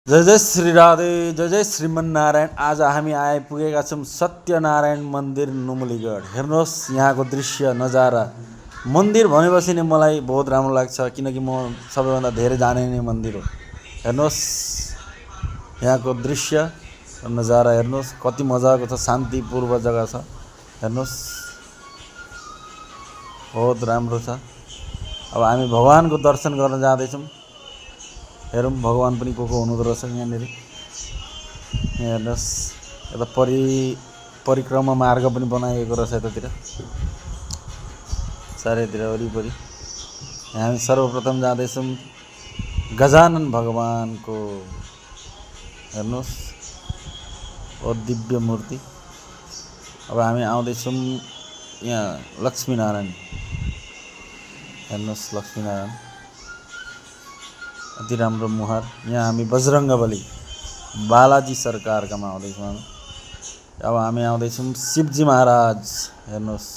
जय जय श्री राधे, जय जय श्रीमन्नारायण। आज हामी आइपुगेका छौँ सत्यनारायण मन्दिर नुमुलीगढ। हेर्नुहोस् यहाँको दृश्य नजारा। मन्दिर भनेपछि नै मलाई बहुत राम्रो लाग्छ, किनकि म सबैभन्दा धेरै जाने नै मन्दिर हो। हेर्नुहोस् यहाँको दृश्य नजारा हेर्नुहोस्, कति मजाको छ, शान्तिपूर्व जग्गा छ। हेर्नुहोस् बहुत राम्रो छ। अब हामी भगवानको दर्शन गर्न जाँदैछौँ। हेरौँ भगवान पनि को हुनुहुँदो रहेछ यहाँनिर। यहाँ हेर्नुहोस् यता परिक्रमा मार्ग पनि बनाइएको रहेछ यतातिर, चारैतिर वरिपरि। हामी सर्वप्रथम जाँदैछौँ गजानन भगवानको। हेर्नुहोस् ओ दिव्य मूर्ति। अब हामी आउँदैछौँ यहाँ लक्ष्मीनारायण। हेर्नुहोस् लक्ष्मीनारायण अति राम्रो मुहार। यहाँ हामी बजरङ्गबली बालाजी सरकारकामा आउँदैछौँ हामी। अब हामी आउँदैछौँ शिवजी महाराज। हेर्नुहोस्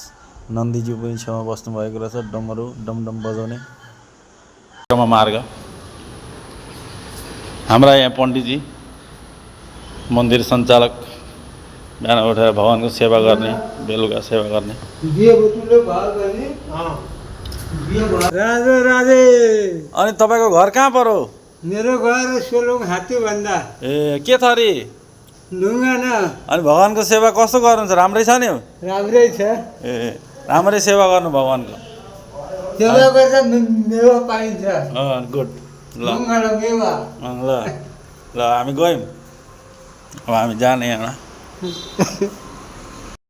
नन्दीज्यू पनि छेउमा बस्नुभएको रहेछ, डमरू डमडम बजाउने। मार्ग हाम्रा यहाँ पण्डितजी मन्दिर सञ्चालक, बिहान उठेर भगवानको सेवा गर्ने, बेलुका सेवा गर्ने। राधे राधे। अनि तपाईँको घर कहाँ परो? मेरो घर सोलुङ हात्तीभन्दा। ए के छ अरे? ढुङ्गा न। अनि भगवानको सेवा कस्तो गर्नुहुन्छ? राम्रै छ नि? राम्रै छ। ए राम्रै सेवा गर्नु भगवानको। सेवा गर्दा मेवा पाइन्छ। गुड। ल ढुङ्गा र मेवा। ल ल हामी गयौँ। अब हामी जाने यहाँ।